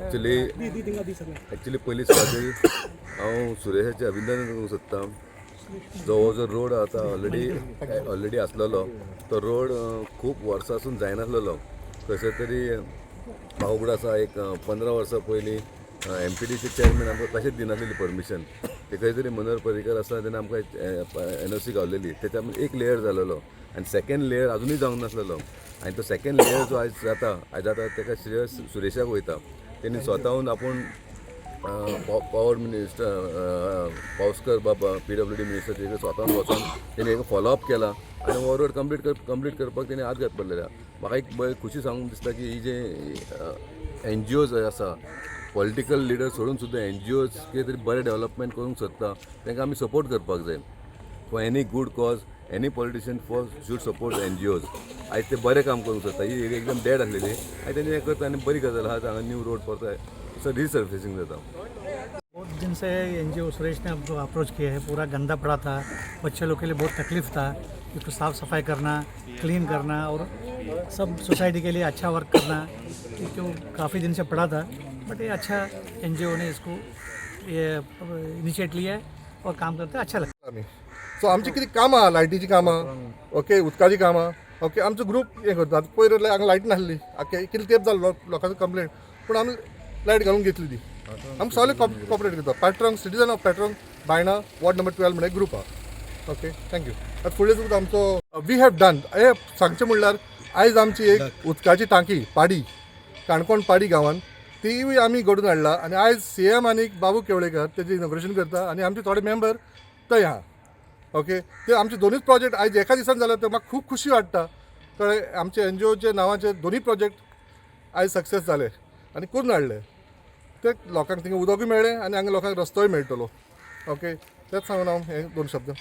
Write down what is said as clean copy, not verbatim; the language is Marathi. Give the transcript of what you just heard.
एक्चुली पयलीं स्वागत हांव सुरेशाचें अभिनंदन करूंक सोदतां. जो रोड आता ऑलरेडी आसलेलो तो रोड खूब वर्सांसून जायनासलेलो. कशें तरी बावगडो आसा एक 15 वर्सां पयलीं MPDC चेअरमॅन आमकां कशेंच दिनासलेली परमिशन. ते खंय तरी मनोहर पर्रीकर आसा तेन्ना आमकां NOC गावलेली. तेच्या एक लेयर जालेलो आनी सेकेंड लेयर अजुनूय जावंक नासलेलो. आनी तो सेकेंड लेयर जो आयज जाता तेका श्रेय सुरेशाक वयता. तेणी स्वताहून आपूण पॉवर मिनिस्टर पावसकर बाबा PWD मिनिस्टर तेजे स्वताहून वचून तेणी एक फॉलोअप केला आनी हो रोड कंप्लीट करपाक तेणी आजगात पडलेल्या. म्हाका एक बरी खुशी सांगूंक दिसता की ही जे NGOज आसा पॉलिटिकल लिडर सोडून सुद्दां NGOज कितें तरी बरें डेव्हलपमेंट करूंक सोदता तांकां आमी सपोर्ट करपाक जाय. For any good cause any politician should support NGOज. आयज ते बरें काम करूंक सोदता. ही एकदम डेड आसलेली आयज तेणी हें करता आनी बरी गजाल आहा. हांगा न्यू रोड पडता सो रिसर्फेसिंग जाता. बहुत दिन से NGO सुरेश ने हमको अप्रोच किया है. पूरा गंदा पड़ा था, बच्चे लोग के लिए बहुत तकलीफ था. इसको साफ़ सफाई करना, क्लीन करना और सब सोसाइटी के लिए अच्छा वर्क करना, जो काफ़ी दिन से पड़ा था. बट ये अच्छा NGO ने इसको ये इनिशिएट लिया है और काम करते हैं अच्छा लगता है. सो आमची कितें कामां लायटीची कामां ओके उदकाची कामां ओके आमचो ग्रूप हें करता. पयर हांगा लायट नासली ओके कितले तेंप जालो लोकांचो कंप्लेंट पूण आमी लायट घालून घेतली ती. आमी सगळे कॉपरेट करता. पॅट्रॉंग सिटीजन ऑफ पॅट्रॉंग बायणा वॉर्ड नंबर 12 म्हणून ग्रूप आहा. Okay thank you. आतां फुडले तुका आमचो वी हॅव डन हे सांगचें म्हणल्यार आयज आमची एक उदकाची टांकी पाडी काणकोण पाडी गांवांत ती आमी घडोवन हाडला आनी आयज CM आनी बाबू केवळेकर तेजें इनॉग्रेशन करता आनी आमचे थोडे मेंबर थंय आहा. ओके ते आमचे दोनूच प्रोजेक्ट आयज एका दिसान जाले ते म्हाका खूब खुशी वाटता. कळ्ळें आमचे NGOचे नांवाचे दोनूय प्रोजेक्ट आयज सक्सेस जाले आनी करून हाडले. ते लोकांक थिंगा उदकूय मेळ्ळें आनी हांगा लोकांक रस्तोय मेळटलो. ओके तेच सांगून हांव हे दोन शब्द